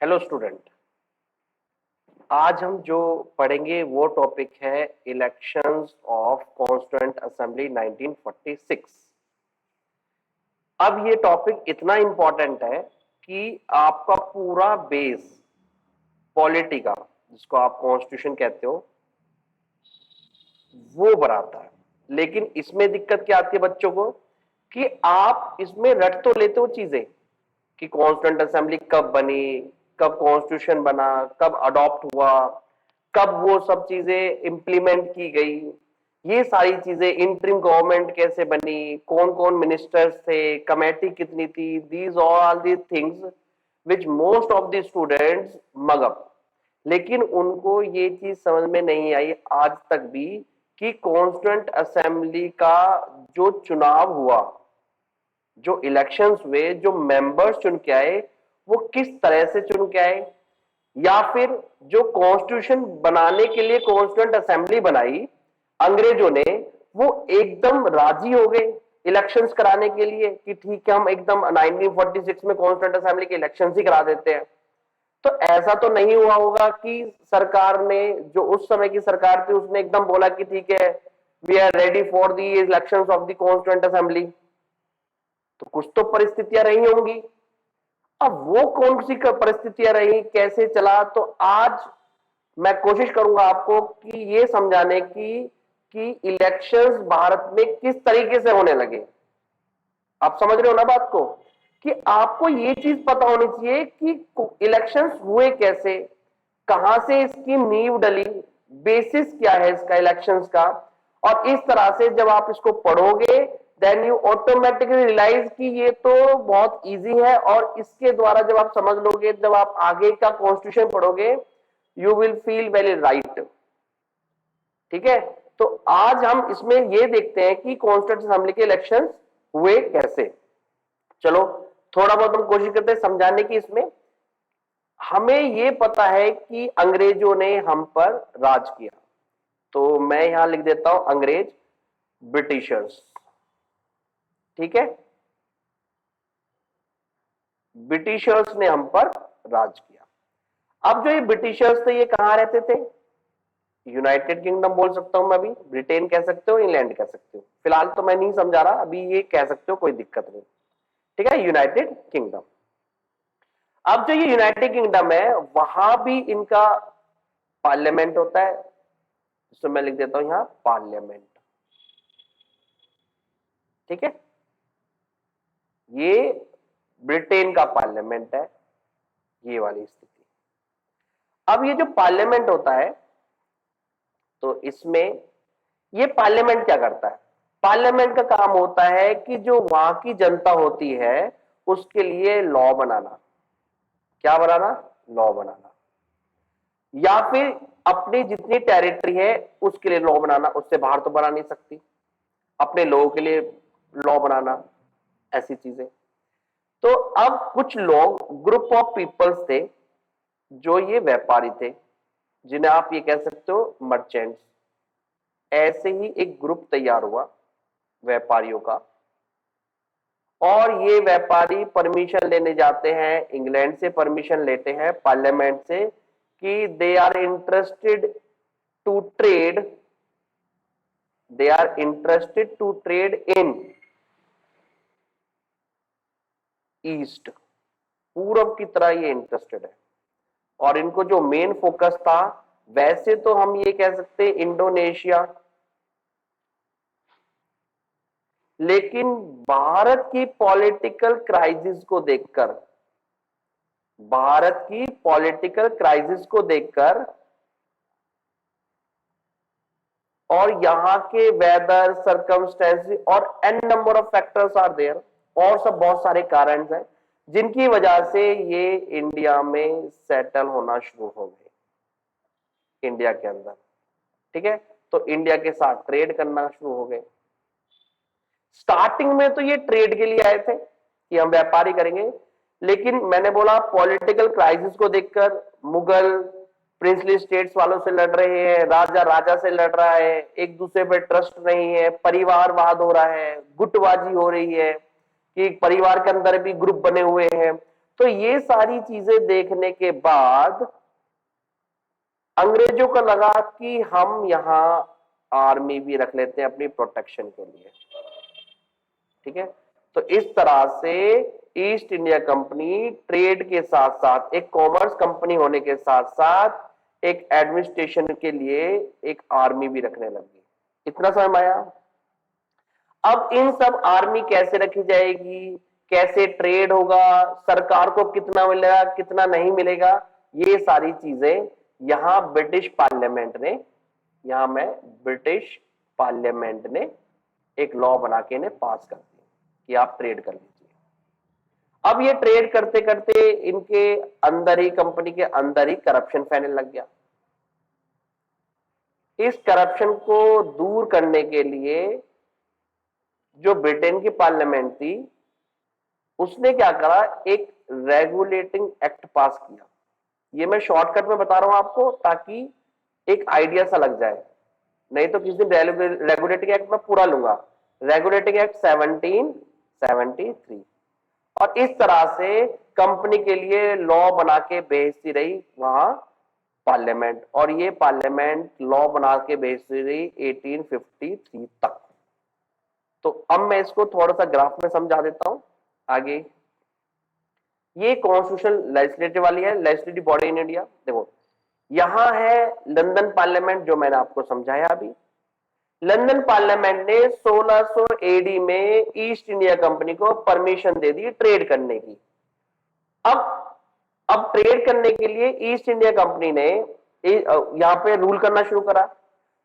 Hello student. आज हम जो पढ़ेंगे वो टॉपिक है इलेक्शंस ऑफ कॉन्स्टिट्यूएंट असेंबली 1946। अब ये टॉपिक इतना इंपॉर्टेंट है कि आपका पूरा बेस पॉलिटी का, जिसको आप कॉन्स्टिट्यूशन कहते हो, वो बनाता है। लेकिन इसमें दिक्कत क्या आती है बच्चों को कि आप इसमें रट तो लेते हो चीजें कि कॉन्स्टिट्यूएंट असेंबली कब बनी, कब कॉन्स्टिट्यूशन बना, कब अडॉप्ट हुआ, कब वो सब चीजें इंप्लीमेंट की गई, ये सारी चीजें, इंटरिम गवर्नमेंट कैसे बनी, कौन कौन मिनिस्टर्स थे, कमेटी कितनी थी, these all the things which most of the students mug up. लेकिन उनको ये चीज समझ में नहीं आई आज तक भी कि कॉन्स्टिट्यूएंट असेंबली का जो चुनाव हुआ, जो इलेक्शंस हुए, जो मेंबर्स चुन के आए, वो किस तरह से चुन के आए, या फिर जो कॉन्स्टिट्यूशन बनाने के लिए कॉन्स्टिट्यूएंट असेंबली बनाई अंग्रेजों ने, वो एकदम राजी हो गए इलेक्शंस कराने के लिए कि ठीक है, हम एकदम 1946 में कॉन्स्टिट्यूएंट असेंबली के इलेक्शंस ही करा देते हैं। तो ऐसा तो नहीं हुआ होगा कि सरकार ने, जो उस समय की सरकार थी, उसने एकदम बोला कि ठीक है, we are ready for the elections of the constituent assembly. तो कुछ तो परिस्थितियां रही होंगी। अब वो कौन सी परिस्थितियां रही, कैसे चला, तो आज मैं कोशिश करूंगा आपको कि ये समझाने की कि इलेक्शंस भारत में किस तरीके से होने लगे। आप समझ रहे हो ना बात को, कि आपको ये चीज पता होनी चाहिए कि इलेक्शंस हुए कैसे, कहां से इसकी नींव डली, बेसिस क्या है इसका इलेक्शंस का। और इस तरह से जब आप इसको पढ़ोगे, देन यू ऑटोमेटिकली रियलाइज कि ये तो बहुत इजी है, और इसके द्वारा जब आप समझ लोगे, जब आप आगे का कॉन्स्टिट्यूशन पढ़ोगे, you will feel very right. ठीक है, तो आज हम इसमें ये देखते हैं कि कॉन्स्टिट्यूंट असेंबली के इलेक्शन हुए कैसे। चलो थोड़ा बहुत हम कोशिश करते हैं समझाने की। इसमें हमें ये पता है कि अंग्रेजों ने हम पर राज किया, तो मैं यहां लिख देता हूं अंग्रेज, ब्रिटिशर्स। ठीक है, ब्रिटिशर्स ने हम पर राज किया। अब जो ये ब्रिटिशर्स थे, ये कहां रहते थे? यूनाइटेड किंगडम बोल सकता हूं मैं, अभी ब्रिटेन कह सकते हो, इंग्लैंड कह सकते हो, फिलहाल तो मैं नहीं समझा रहा, अभी ये कह सकते हो, कोई दिक्कत नहीं। ठीक है, यूनाइटेड किंगडम। अब जो ये यूनाइटेड किंगडम है, वहां भी इनका पार्लियामेंट होता है, तो मैं लिख देता हूं यहां पार्लियामेंट। ठीक है, ये ब्रिटेन का पार्लियामेंट है, ये वाली स्थिति। अब ये जो पार्लियामेंट होता है, तो इसमें ये पार्लियामेंट क्या करता है? पार्लियामेंट का काम होता है कि जो वहां की जनता होती है उसके लिए लॉ बनाना। क्या बनाना? लॉ बनाना। या फिर अपनी जितनी टेरिटरी है उसके लिए लॉ बनाना, उससे बाहर तो बना नहीं सकती, अपने लोगों के लिए लॉ बनाना, ऐसी चीजें। तो अब कुछ लोग, ग्रुप ऑफ पीपल्स थे, जो ये व्यापारी थे, जिन्हें आप ये कह सकते हो मर्चेंट्स। ऐसे ही एक ग्रुप तैयार हुआ व्यापारियों का, और ये व्यापारी परमिशन लेने जाते हैं, इंग्लैंड से परमिशन लेते हैं, पार्लियामेंट से, कि they are interested to trade, they are interested to trade in east, पूरब की तरह ये इंटरेस्टेड है। और इनको जो मेन फोकस था, वैसे तो हम ये कह सकते हैं इंडोनेशिया, लेकिन भारत की पॉलिटिकल क्राइसिस को देखकर, भारत की पॉलिटिकल क्राइसिस को देखकर, और यहां के वेदर, सर्कमस्टेंसेस और an number of factors are there, और सब बहुत सारे कारण हैं जिनकी वजह से ये इंडिया में सेटल होना शुरू हो गए, इंडिया के अंदर। ठीक है, तो इंडिया के साथ ट्रेड करना शुरू हो गए। स्टार्टिंग में तो ये ट्रेड के लिए आए थे कि हम व्यापारी करेंगे, लेकिन मैंने बोला पॉलिटिकल क्राइसिस को देखकर, मुगल प्रिंसली स्टेट्स वालों से लड़ रहे हैं, राजा राजा से लड़ रहा है, एक दूसरे पर ट्रस्ट नहीं है, परिवारवाद हो रहा है, गुटबाजी हो रही है, कि परिवार के अंदर भी ग्रुप बने हुए हैं, तो ये सारी चीजें देखने के बाद अंग्रेजों को लगा कि हम यहां आर्मी भी रख लेते हैं अपनी प्रोटेक्शन के लिए। ठीक है, तो इस तरह से ईस्ट इंडिया कंपनी ट्रेड के साथ साथ एक कॉमर्स कंपनी होने के साथ साथ एक एडमिनिस्ट्रेशन के लिए एक आर्मी भी रखने लगी। इतना समझ में आया? अब इन सब आर्मी कैसे रखी जाएगी, कैसे ट्रेड होगा, सरकार को कितना मिलेगा कितना नहीं मिलेगा, ये सारी चीजें यहां ब्रिटिश पार्लियामेंट ने, यहां मैं ब्रिटिश पार्लियामेंट ने एक लॉ बना के इन्हें पास कर दिया कि आप ट्रेड कर लीजिए। अब ये ट्रेड करते करते इनके अंदर ही, कंपनी के अंदर ही करप्शन फैलने लग गया। इस करप्शन को दूर करने के लिए जो ब्रिटेन की पार्लियामेंट थी उसने क्या करा, एक रेगुलेटिंग एक्ट पास किया। ये मैं शॉर्टकट में बता रहा हूं आपको ताकि एक आइडिया सा लग जाए, नहीं तो किसी दिन रेगुलेटिंग एक्ट में पूरा लूंगा। Regulating act 1773। और इस तरह से कंपनी के लिए लॉ बना के भेजती रही वहां पार्लियामेंट, और ये पार्लियामेंट लॉ बना के भेजती रही 1853 तक। तो अब मैं इसको थोड़ा सा ग्राफ में समझा देता हूं आगे। ये कॉन्स्टिट्यूशन लेजिस्लेटिव वाली है, लेजिस्लेटिव बॉडी इन इंडिया। देखो यहां है लंदन पार्लियामेंट जो मैंने आपको समझाया अभी। लंदन पार्लियामेंट ने 1600 एडी में ईस्ट इंडिया कंपनी को परमिशन दे दी ट्रेड करने की। अब ट्रेड करने के लिए ईस्ट इंडिया कंपनी ने यहां पे रूल करना शुरू करा,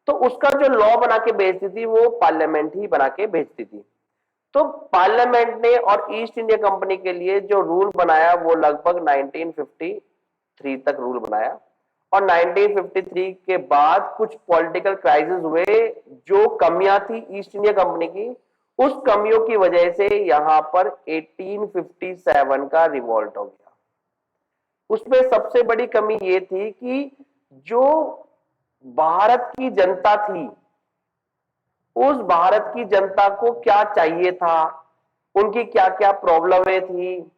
तो उसका जो लॉ बना के भेजती थी वो पार्लियामेंट ही बना के भेजती थी। तो पार्लियामेंट ने और ईस्ट इंडिया कंपनी के लिए जो रूल बनाया वो लगभग 1953 तक रूल बनाया, और 1953 के बाद कुछ पॉलिटिकल क्राइसिस हुए, जो कमियां थी ईस्ट इंडिया कंपनी की, उस कमियों की वजह से यहां पर 1857 का रिवॉल्ट हो गया। उसमें सबसे बड़ी कमी ये थी कि जो भारत की जनता थी, उस भारत की जनता को क्या चाहिए था, उनकी क्या क्या प्रॉब्लमें थी,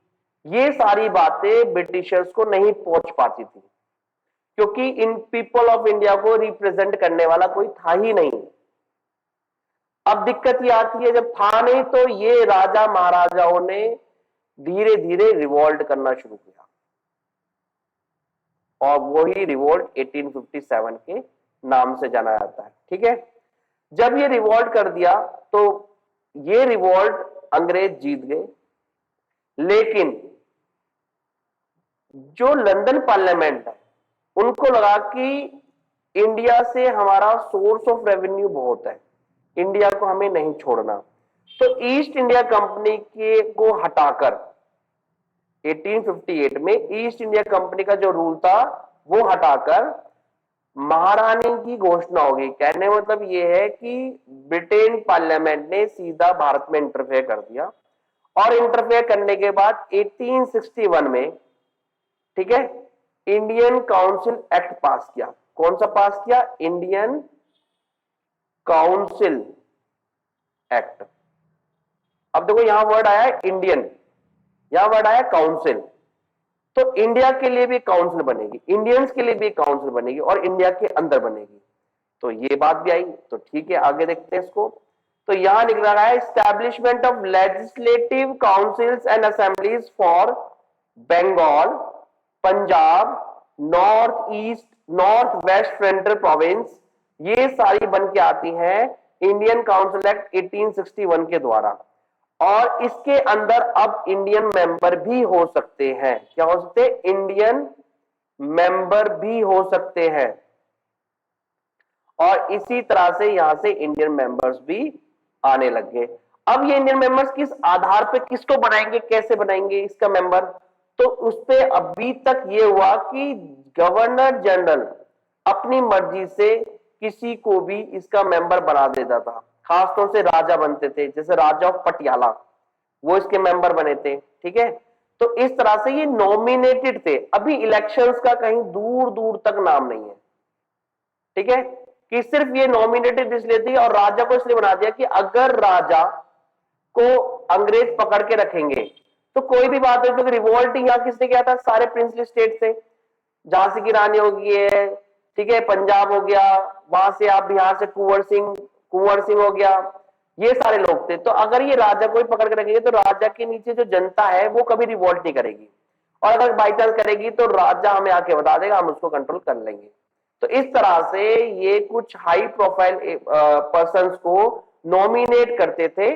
ये सारी बातें ब्रिटिशर्स को नहीं पहुंच पाती थी, क्योंकि इन पीपल ऑफ इंडिया को रिप्रेजेंट करने वाला कोई था ही नहीं। अब दिक्कत ये आती है, जब था नहीं तो ये राजा महाराजाओं ने धीरे धीरे रिवोल्ट करना शुरू किया, और वही रिवोल्ट 1857 के नाम से जाना जाता है। ठीक है, जब ये रिवोल्ट कर दिया तो ये रिवोल्ट अंग्रेज जीत गए, लेकिन जो लंदन पार्लियामेंट है उनको लगा कि इंडिया से हमारा सोर्स ऑफ रेवेन्यू बहुत है, इंडिया को हमें नहीं छोड़ना। तो ईस्ट इंडिया कंपनी के को हटाकर 1858 में ईस्ट इंडिया कंपनी का जो रूल था वो हटाकर महारानी की घोषणा होगी। कहने मतलब यह है कि ब्रिटेन पार्लियामेंट ने सीधा भारत में इंटरफेयर कर दिया, और इंटरफेयर करने के बाद 1861 में, ठीक है, इंडियन काउंसिल एक्ट पास किया। कौन सा पास किया? Indian council act. अब देखो यहां वर्ड आया है इंडियन, यहां वर्ड आया काउंसिल, तो इंडिया के लिए भी काउंसिल बनेगी, इंडियंस के लिए भी काउंसिल बनेगी, और इंडिया के अंदर बनेगी। तो ये बात भी आई, तो ठीक है आगे देखते हैं इसको। तो यहां लिख रहा है establishment of legislative councils and assemblies for Bengal, Punjab, north east, north west frontier province, ये सारी बन के आती हैं इंडियन काउंसिल एक्ट 1861 के द्वारा। और इसके अंदर अब इंडियन मेंबर भी हो सकते हैं। क्या हो सकते हैं? इंडियन मेंबर भी हो सकते हैं, और इसी तरह से यहां से इंडियन मेंबर्स भी आने लग गए। अब ये इंडियन मेंबर्स किस आधार पे, किसको बनाएंगे, कैसे बनाएंगे इसका मेंबर? तो उस पे अभी तक ये हुआ कि गवर्नर जनरल अपनी मर्जी से किसी को भी इसका मेंबर बना देता था। खासतौर से राजा बनते थे, जैसे राजा ऑफ पटियाला, वो इसके मेंबर बने थे। ठीक है, तो इस तरह से ये नॉमिनेटेड थे। अभी इलेक्शंस का कहीं दूर दूर तक नाम नहीं है। ठीक है, कि सिर्फ ये नॉमिनेटेड इसलिए थी, और राजा को इसलिए बना दिया कि अगर राजा को अंग्रेज पकड़ के रखेंगे तो कोई भी बात है, क्योंकि रिवोल्ट यहाँ किसने किया था, सारे प्रिंसली स्टेट से, झांसी की रानी हो गई है, ठीक है, पंजाब हो गया, वहां से आप बिहार से कुंवर सिंह हो गया, ये सारे लोग थे। तो अगर ये राजा को ही पकड़ के रखेंगे तो राजा के नीचे जो जनता है वो कभी रिवोल्ट नहीं करेगी, और अगर बाई चांस करेगी तो राजा हमें आके बता देगा, हम उसको कंट्रोल कर लेंगे। तो इस तरह से ये कुछ हाई प्रोफाइल पर्संस को नॉमिनेट करते थे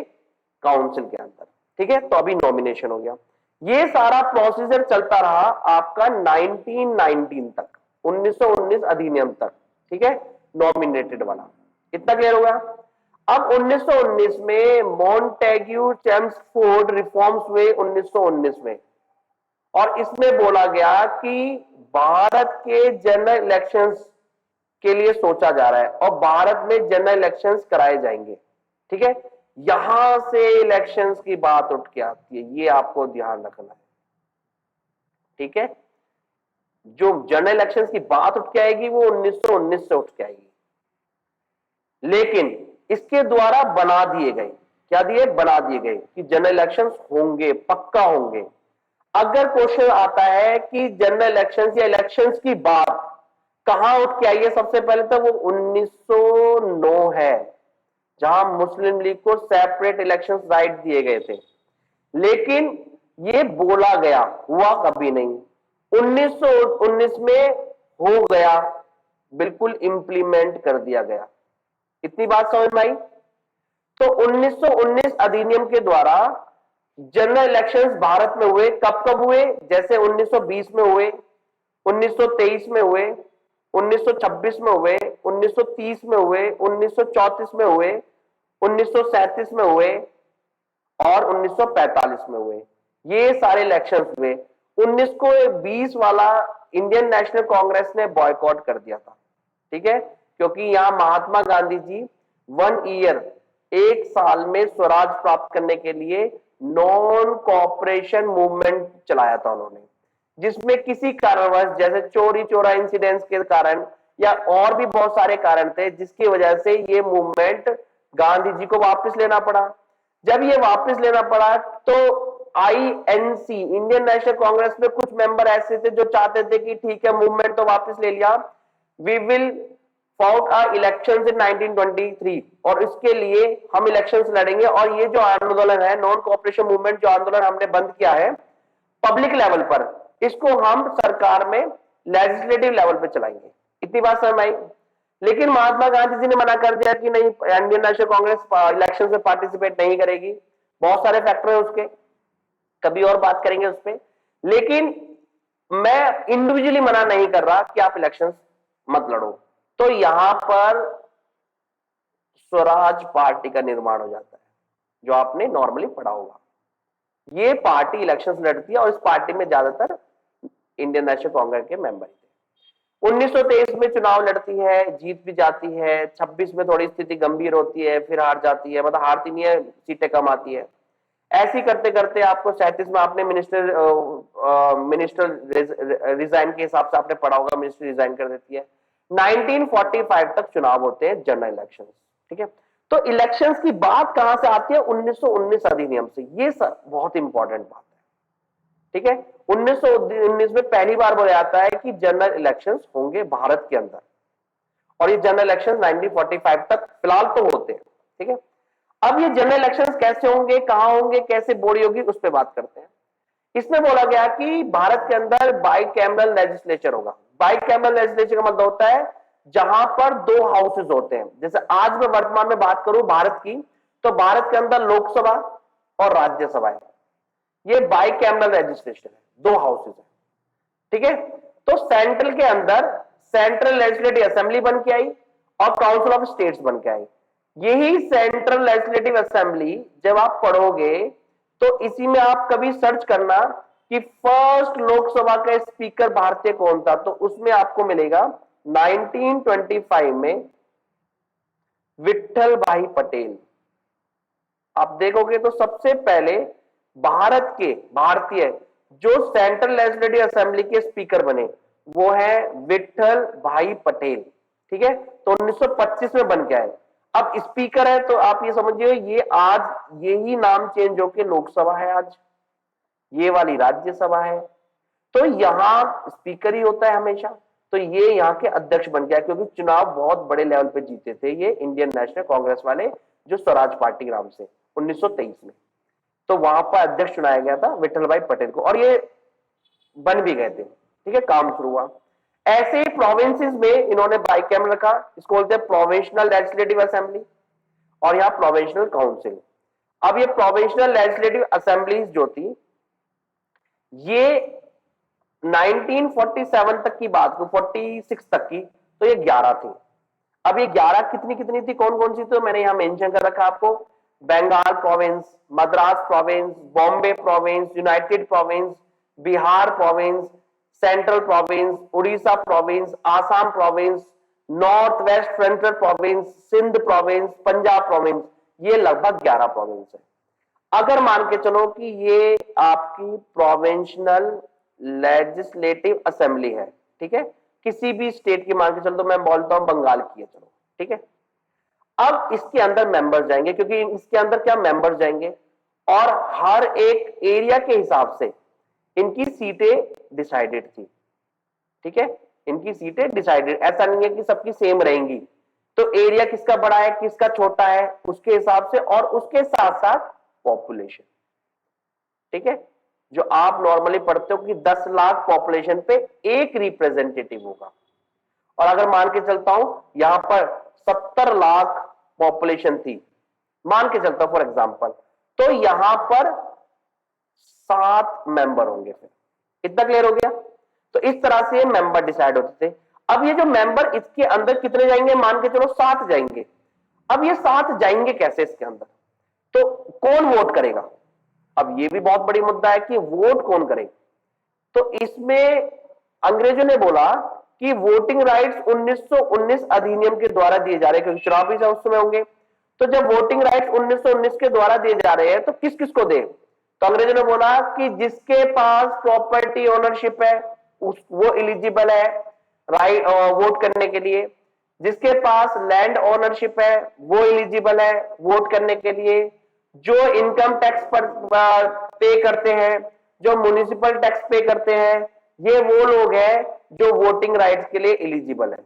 काउंसिल के अंदर, ठीक है। तो अभी नॉमिनेशन हो गया, ये सारा प्रोसीजर चलता रहा आपका 1919 तक, 1919 अधिनियम तक, ठीक है, नॉमिनेटेड वाला। इतना क्लियर हो गया। अब 1919 में मॉन्टेग्यू चेम्सफोर्ड रिफॉर्म्स हुए 1919 में, और इसमें बोला गया कि भारत के जनरल इलेक्शंस के लिए सोचा जा रहा है और भारत में जनरल इलेक्शंस कराए जाएंगे, ठीक है। यहां से इलेक्शंस की बात उठ के आती है, ये आपको ध्यान रखना है, ठीक है। जो जनरल इलेक्शंस की बात उठ के आएगी वो 1919 से उठ के आएगी, लेकिन इसके द्वारा बना दिए गए, क्या दिए, बना दिए गए कि जनरल इलेक्शंस होंगे, पक्का होंगे। अगर क्वेश्चन आता है कि जनरल इलेक्शंस या इलेक्शंस की बात कहां उठ के आई है, सबसे पहले तो वो 1909 है, जहां मुस्लिम लीग को सेपरेट इलेक्शन राइट दिए गए थे, लेकिन ये बोला गया, हुआ कभी नहीं। 1919 में हो गया, बिल्कुल इंप्लीमेंट कर दिया गया। इतनी बात समझ में आई। तो 1919 अधिनियम के द्वारा जनरल इलेक्शंस भारत में हुए। कब कब हुए, जैसे 1920 में हुए, 1923 में हुए, 1926 में हुए, 1930 में हुए, 1934 में हुए, 1937 में हुए और 1945 में हुए। ये सारे इलेक्शंस हुए। 1920 वाला इंडियन नेशनल कांग्रेस ने बॉयकॉट कर दिया था, ठीक है, क्योंकि यहां महात्मा गांधी जी 1 ईयर, 1 साल में स्वराज प्राप्त करने के लिए नॉन कॉपरेशन मूवमेंट चलाया था उन्होंने, जिसमें किसी कारणवश, जैसे चोरी चोरा इंसिडेंट्स के कारण या और भी बहुत सारे कारण थे, जिसकी वजह से ये मूवमेंट गांधी जी को वापस लेना पड़ा। जब ये वापस लेना पड़ा तो आईएनसी, इंडियन नेशनल कांग्रेस में कुछ मेंबर ऐसे थे जो चाहते थे कि ठीक है, मूवमेंट तो वापस ले लिया, we will fought elections in 1923, और इसके लिए हम इलेक्शंस लड़ेंगे, और ये जो आंदोलन है, नॉन कॉपरेशन मूवमेंट, जो आंदोलन हमने बंद किया है पब्लिक लेवल पर, इसको हम सरकार में लेजिस्लेटिव लेवल पे चलाएंगे। इतनी बात समझ आई। लेकिन महात्मा गांधी जी ने मना कर दिया कि नहीं, इंडियन नेशनल कांग्रेस इलेक्शन में पार्टिसिपेट नहीं करेगी। बहुत सारे फैक्टर है उसके, कभी और बात करेंगे उस पर। लेकिन मैं इंडिविजुअली मना नहीं कर रहा कि आप इलेक्शन मत लड़ो। तो यहां पर स्वराज पार्टी का निर्माण हो जाता है, जो आपने नॉर्मली पढ़ा होगा। ये पार्टी इलेक्शंस लड़ती है और इस पार्टी में ज्यादातर इंडियन नेशनल कांग्रेस के मेंबर थे। 1923 में चुनाव लड़ती है, जीत भी जाती है। 26 में थोड़ी स्थिति गंभीर होती है, फिर हार जाती है, मतलब हारती नहीं है, सीटें कम आती है। ऐसी करते करते आपको 37 में आपने मिनिस्टर रिजाइन के हिसाब से आपने पढ़ा होगा, मिनिस्टर रिजाइन कर देती है। 1945 तक चुनाव होते हैं, जनरल इलेक्शंस, ठीक है। तो इलेक्शंस की बात कहां से आती है, 1919 अधिनियम से। ये बहुत इंपॉर्टेंट बात है, ठीक है। 1919 में पहली बार बोला जाता है कि जनरल इलेक्शंस होंगे भारत के अंदर, और ये जनरल इलेक्शन 1945 तक फिलहाल तो होते हैं, ठीक है। अब ये जनरल इलेक्शंस कैसे होंगे, कहां होंगे, कैसे बॉडी होगी, उस पर बात करते हैं। इसमें बोला गया कि भारत के अंदर बाइकैमरल लेजिस्लेचर होगा। बाइकैमरल लेजिस्लेचर का मतलब होता है जहां पर 2 हाउसेज होते हैं। जैसे आज मैं वर्तमान में बात करूं भारत की, तो भारत के अंदर लोकसभा और राज्यसभा है। ये बाइकैमरल लेजिस्लेशन है, 2 हाउसेज है, ठीक है। तो सेंट्रल के अंदर सेंट्रल लेजिस्लेटिव असेंबली बन के आई और काउंसिल ऑफ स्टेट्स बन के आई। यही सेंट्रल लेजिस्लेटिव असेंबली जब आप पढ़ोगे तो इसी में आप कभी सर्च करना कि फर्स्ट लोकसभा का स्पीकर भारतीय कौन था, तो उसमें आपको मिलेगा 1925 में विट्ठल भाई पटेल। आप देखोगे तो सबसे पहले भारतीय जो सेंट्रल लेजिस्लेटिव असेंबली के स्पीकर बने वो है विट्ठल भाई पटेल, ठीक है। तो 1925 में बन के आए। अब स्पीकर है तो आप ये समझिए, ये आज यही नाम चेंज होके लोकसभा है आज। ये वाली राज्यसभा है। तो यहाँ स्पीकर ही होता है हमेशा, तो ये यहाँ के अध्यक्ष बन गया, क्योंकि चुनाव बहुत बड़े लेवल पे जीते थे ये इंडियन नेशनल कांग्रेस वाले, जो स्वराज पार्टी नाम से 1923 में। तो वहां पर अध्यक्ष चुनाया गया था विठल भाई पटेल को, और ये बन भी गए थे। ठीक है, काम शुरू हुआ। ऐसे ही प्रोविंसेस में इन्होंने बाइकैमरल रखा, इसको बोलते हैं प्रोविंशनल लेजिस्लेटिव असेंबली, और यहाँ प्रोविंशनल काउंसिल। अब ये प्रोविंशनल लेजिस्लेटिव असेंबलीज जो थी, ये 1947 तक की बात को, 46 तक की, तो ये 11 थी। अब ये 11 कितनी कितनी थी, कौन कौन सी, तो मैंने यहां मेंशन कर रखा आपको। Bengal province, Madras province, Bombay province, united province, Bihar province, central province, Orissa province, Assam province, north west frontier province, Sindh province, Punjab province. ये लगभग 11 प्रोविंस है। अगर मान के चलो कि ये आपकी प्रोविंशनल लेजिस्लेटिव असेंबली है, ठीक है, किसी भी स्टेट की मान के चलो, तो मैं बोलता हूं बंगाल की है, चलो ठीक है। अब इसके अंदर मेंबर जाएंगे, क्योंकि इसके अंदर क्या मेंबर जाएंगे, और हर एक एरिया के हिसाब से इनकी सीटें डिसाइडेड थी। ठीक है, इनकी सीटें डिसाइडेड, ऐसा नहीं है कि सबकी सेम रहेंगी। तो एरिया किसका बड़ा है किसका छोटा है उसके हिसाब से, और उसके साथ साथ पॉपुलेशन। ठीक है, जो आप नॉर्मली पढ़ते हो कि 10 लाख पॉपुलेशन पे एक रिप्रेजेंटेटिव होगा, और अगर मान के चलता हूं यहां पर 70 लाख पॉपुलेशन थी, मान के चलता हूं फॉर एग्जांपल, तो यहां पर 7 मेंबर होंगे। फिर इतना क्लियर हो गया। तो इस तरह से मेंबर डिसाइड होते थे। अब ये जो मेंबर इसके अंदर कितने जाएंगे, मान के चलो 7 जाएंगे। अब ये 7 जाएंगे कैसे इसके अंदर, तो कौन वोट करेगा। अब ये भी बहुत बड़ी मुद्दा है कि वोट कौन करे। तो इसमें अंग्रेजों ने बोला कि वोटिंग राइट्स 1919 अधिनियम के द्वारा दिए जा रहे हैं, क्योंकि चुनाव भी उस समय होंगे। तो जब वोटिंग राइट्स 1919 के द्वारा दिए जा रहे हैं, तो किस किस को दे। तो अंग्रेजों ने बोला कि जिसके पास प्रॉपर्टी ओनरशिप है वो एलिजिबल है राइट वोट करने के लिए, जिसके पास लैंड ओनरशिप है वो एलिजिबल है वोट करने के लिए, जो इनकम टैक्स पर पे करते हैं, जो म्युनिसिपल टैक्स पे करते हैं, ये वो लोग हैं जो वोटिंग राइट्स के लिए एलिजिबल है।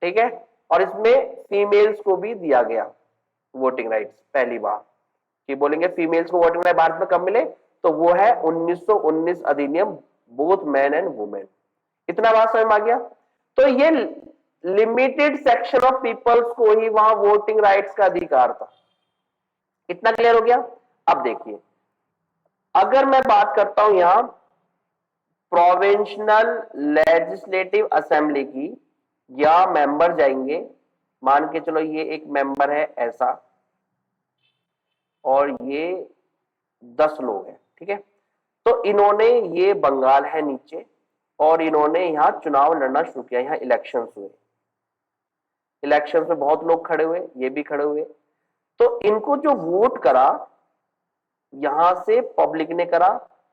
ठीक है, और इसमें फीमेल्स को भी दिया गया वोटिंग राइट्स पहली बार, कि बोलेंगे फीमेल्स को वोटिंग राइट भारत में कब मिले, तो वो है 1919 अधिनियम, बोथ मैन एंड वुमेन। इतना बात समझ में आ गया। तो ये लिमिटेड सेक्शन ऑफ पीपल्स को ही वहां वोटिंग राइट्स का अधिकार था। इतना क्लियर हो गया। अब देखिए, अगर मैं बात करता हूं यहां प्रोविंशनल लेजिस्लेटिव असेंबली की, या मेंबर जाएंगे, मान के चलो ये एक मेंबर है ऐसा, और ये 10 लोग हैं। ठीक है, तो इन्होंने, ये बंगाल है नीचे, और इन्होंने यहां चुनाव लड़ना शुरू किया। यहां इलेक्शंस हुए, इलेक्शंस में बहुत लोग खड़े हुए, ये भी खड़े हुए। तो इनको जो वोट करा यहां से पब्लिक ने करा।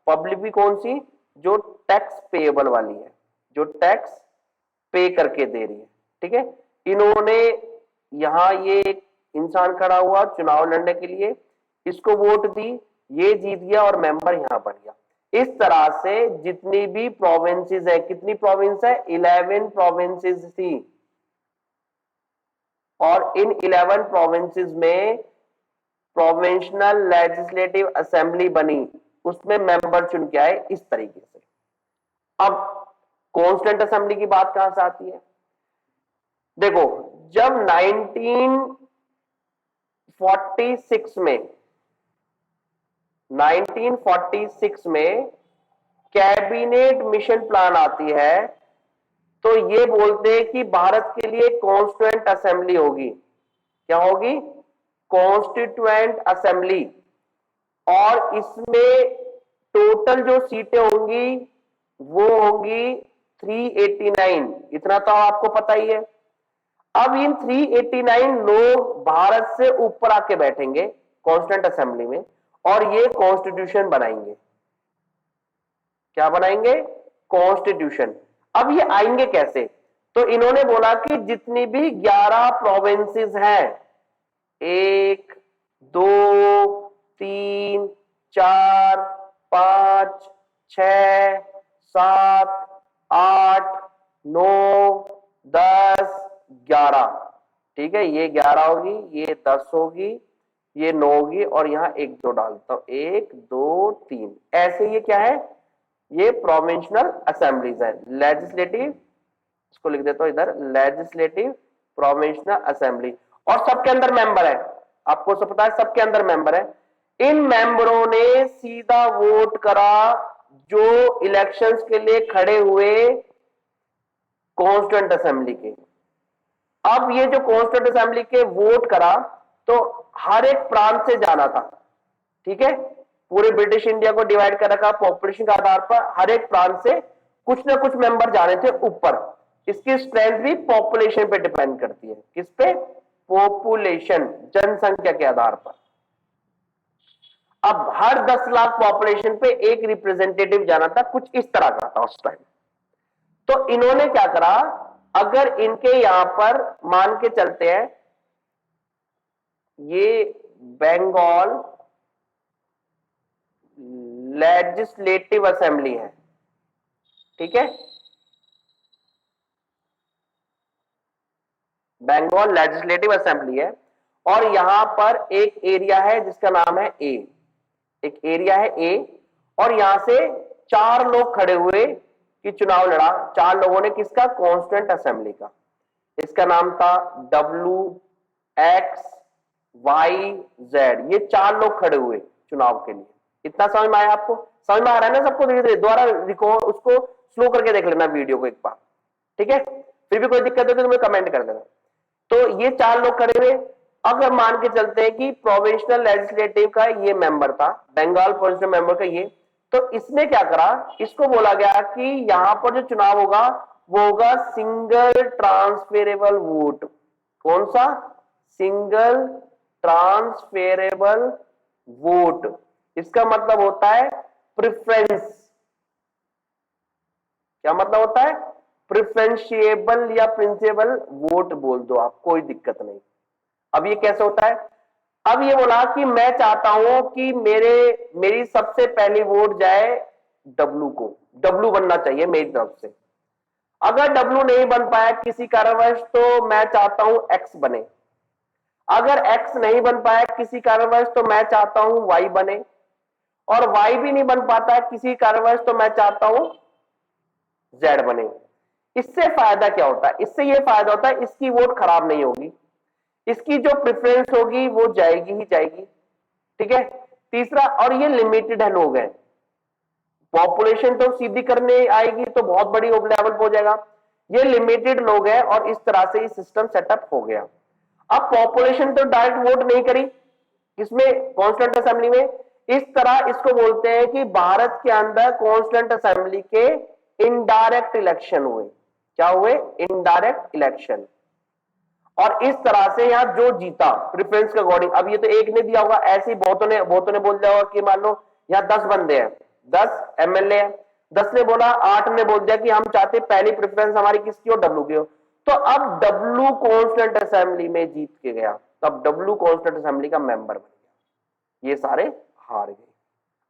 पब्लिक भी कौन सी, जो टैक्स पेएबल वाली है, जो टैक्स पे करके दे रही है। ठीक है, इन्होंने यहां ये एक इंसान खड़ा हुआ चुनाव लड़ने के लिए, इसको वोट दी, ये जीत गया और मेंबर यहां बन गया। इस तरह से जितनी भी प्रोविंसेस है, कितनी प्रोविंस है, 11 प्रोविंसेस थी, और इन 11 प्रोविंसेस में प्रोविंशनल लेजिस्लेटिव असेंबली बनी, उसमें मेंबर चुन के आए इस तरीके से। अब कॉन्स्टिट्यूएंट असेंबली की बात कहां से आती है, देखो, जब 1946 में कैबिनेट मिशन प्लान आती है, तो ये बोलते हैं कि भारत के लिए कॉन्स्टिट्यूएंट असेंबली होगी। क्या होगी, कॉन्स्टिट्यूएंट असेंबली, और इसमें टोटल जो सीटें होंगी वो होंगी 389। इतना तो आपको पता ही है। अब इन 389 लोग भारत से ऊपर आके बैठेंगे कॉन्स्टिट्यूएंट असेंबली में, और ये कॉन्स्टिट्यूशन बनाएंगे। क्या बनाएंगे, कॉन्स्टिट्यूशन। अब ये आएंगे कैसे, तो इन्होंने बोला कि जितनी भी 11 प्रोविंसेस हैं, 1 2 3 4 5, 6, 7, 8, 9, 10, 11। ठीक है, ये 11 होगी, ये 10 होगी, ये 9 होगी, और यहाँ 1 2 डालता हूं, 1 2 3। ऐसे ये क्या है, ये प्रोविंशियल असेंबलीज है। लेजिस्लेटिव, इसको लिख देता हूं इधर, लेजिस्लेटिव प्रोविंशियल असेंबली, और सबके अंदर मेंबर है। आपको सब पता है, सबके अंदर मेंबर है। इन मेंबरों ने सीधा वोट करा जो इलेक्शंस के लिए खड़े हुए कॉन्स्टिट्यूएंट असेंबली के। अब ये जो कॉन्स्टिट्यूएंट असेंबली के वोट करा, तो हर एक प्रांत से जाना था। ठीक है, पूरे ब्रिटिश इंडिया को डिवाइड कर रखा पॉपुलेशन के आधार पर, हर एक प्रांत से कुछ ना कुछ मेंबर जाने थे ऊपर। इसकी स्ट्रेंथ भी पॉपुलेशन पे डिपेंड करती है। किस पे? पॉपुलेशन, जनसंख्या के आधार पर। अब हर 10 लाख पॉपुलेशन पे एक रिप्रेजेंटेटिव जाना था, कुछ इस तरह का था उस टाइम। तो इन्होंने क्या करा, अगर इनके यहां पर मान के चलते हैं, ये बंगाल लेजिस्लेटिव असेंबली है, ठीक है, बंगाल लेजिस्लेटिव असेंबली है, और यहां पर एक एरिया है जिसका नाम है ए, एक एरिया है ए, और यहां से 4 लोग खड़े हुए कि चुनाव लड़ा, 4 लोगों ने, किसका? कॉन्स्टिट्यूएंट असेंबली का। इसका नाम था WXYZ। ये 4 लोग खड़े हुए चुनाव के लिए। इतना समझ में आया आपको? समझ में आ रहा है ना सबको? धीरे धीरे दोबारा रिकॉर्ड, उसको स्लो करके देख लेना वीडियो को एक बार, ठीक है? फिर भी कोई दिक्कत हो तो तुम्हें कमेंट कर देना। तो ये 4 लोग खड़े हुए। अगर मान के चलते हैं कि प्रोविंशियल लेजिस्लेटिव का ये मेंबर था, बंगाल प्रोविंशियल मेंबर का ये, तो इसने क्या करा, इसको बोला गया कि यहां पर जो चुनाव होगा वो होगा सिंगल ट्रांसफेरेबल वोट। कौन सा? Single transferable vote. इसका मतलब होता है प्रेफरेंस। क्या मतलब होता है? प्रेफरेंशिएबल या प्रिंसिपल वोट बोल दो आप, कोई दिक्कत नहीं। अब ये कैसे होता है? अब ये बोला कि मैं चाहता हूं कि मेरी सबसे पहली वोट जाए डब्लू को, डब्लू बनना चाहिए मेरी तरफ से। अगर डब्लू नहीं बन पाया किसी कारणवश, तो मैं चाहता हूं एक्स बने। अगर एक्स नहीं बन पाया किसी कारणवश, तो मैं चाहता हूं वाई बने, और वाई भी नहीं बन पाता है किसी कारणवश, तो मैं चाहता हूं जेड बने। इससे फायदा क्या होता है? इससे यह फायदा होता है, इसकी वोट खराब नहीं होगी, इसकी जो प्रेफरेंस होगी वो जाएगी ही जाएगी, ठीक है। तीसरा, और ये लिमिटेड है लोग हैं, पॉपुलेशन तो सीधी करने आएगी तो बहुत बड़ी लेवल पर हो जाएगा, ये लिमिटेड लोग हैं, और इस तरह से ये सिस्टम सेटअप हो गया। अब पॉपुलेशन तो डायरेक्ट वोट नहीं करी, किसमें? कॉन्स्टिट्यूएंट असेंबली में। इस तरह इसको बोलते हैं कि भारत के अंदर कॉन्स्टिट्यूएंट असेंबली के इनडायरेक्ट इलेक्शन हुए। क्या हुए? Indirect election. और इस तरह से यहां जो जीता प्रेफरेंस के अकॉर्डिंग, अब ये तो एक ने दिया होगा, ऐसे ही बहुतों ने बोल दिया होगा कि मान लो यहां 10 बंदे हैं, 10 एमएलए हैं, 10 ने बोला, 8 ने बोल दिया कि हम चाहते पहली प्रेफरेंस हमारी किसकी हो? डब्लू की हो। तो अब डब्लू कॉन्स्टिट्यूएंट असेंबली में जीत के गया, तब डब्लू कॉन्स्टिट्यूएंट असेंबली का मेंबर बन गया, ये सारे हार गए।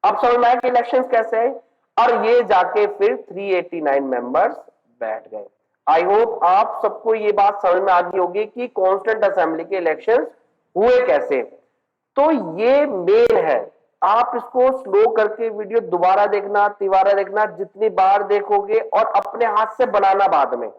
अब समझ में आया कि इलेक्शन कैसे है, और ये जाके फिर 389 मेंबर्स बैठ गए। आई होप आप सबको ये बात समझ में आ गई होगी कि कॉन्स्टिट्यूएंट असेंबली के इलेक्शंस हुए कैसे। तो ये मेन है, आप इसको स्लो करके वीडियो दोबारा देखना, तिबारा देखना, जितनी बार देखोगे, और अपने हाथ से बनाना बाद में,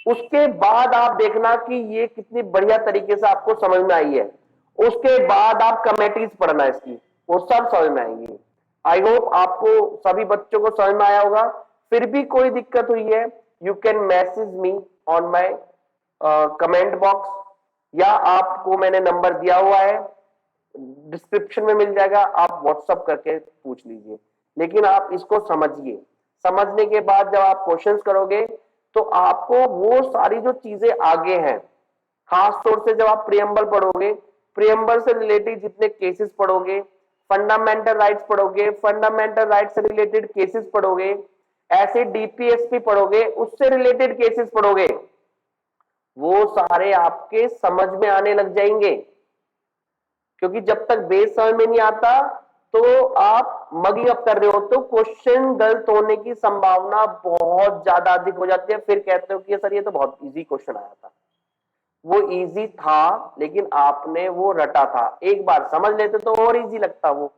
उसके बाद आप देखना कि ये कितनी बढ़िया तरीके से आपको समझ में आई है। उसके बाद आप कमेटीज पढ़ना इसकी, वो सब समझ में आएंगी। आई होप आपको सभी बच्चों को समझ में आया होगा। फिर भी कोई दिक्कत हुई है, you can message me on my comment box, या आपको मैंने नंबर दिया हुआ है, डिस्क्रिप्शन में मिल जाएगा, आप व्हाट्सअप करके पूछ लीजिए। लेकिन आप इसको समझिए, समझने के बाद जब आप क्वेश्चंस करोगे तो आपको वो सारी जो चीजें आगे हैं, खास तौर से जब आप प्रियम्बल पढ़ोगे, प्रियम्बल से रिलेटेड जितने केसेस पढ़ोगे, फंडामेंटल राइट्स पढ़ोगे, फंडामेंटल राइट्स से रिलेटेड केसेस पढ़ोगे, ऐसे डीपीएसपी पढ़ोगे, उससे रिलेटेड केसेस पढ़ोगे, वो सारे आपके समझ में आने लग जाएंगे। क्योंकि जब तक बेस समझ में नहीं आता तो आप मगिंग अप कर रहे हो तो क्वेश्चन गलत होने की संभावना बहुत ज्यादा अधिक हो जाती है। फिर कहते हो कि सर ये तो बहुत इजी क्वेश्चन आया था। वो इजी था लेकिन आपने वो रटा था, एक बार समझ लेते तो और इजी लगता वो।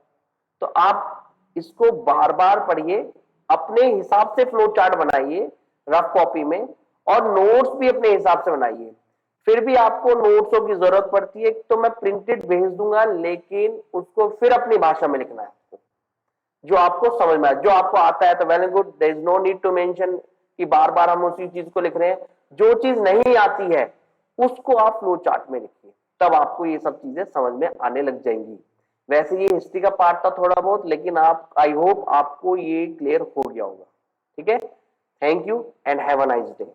तो आप इसको बार बार पढ़िए, अपने हिसाब से फ्लो चार्ट बनाइए रफ कॉपी में, और नोट्स भी अपने हिसाब से बनाइए। फिर भी आपको नोट्सों की जरूरत पड़ती है तो मैं प्रिंटेड भेज दूंगा, लेकिन उसको फिर अपनी भाषा में लिखना है आपको, जो आपको समझ में आए। जो आपको आता है तो well and good, there is no need to mention कि बार बार हम उसी चीज को लिख रहे हैं। जो चीज नहीं आती है उसको आप फ्लो चार्ट में लिखिए, तब आपको ये सब चीजें समझ में आने लग जाएंगी। वैसे ये हिस्ट्री का पार्ट था थोड़ा बहुत, लेकिन आप, आई होप आपको ये क्लियर हो गया होगा। ठीक है, thank you and have a nice day.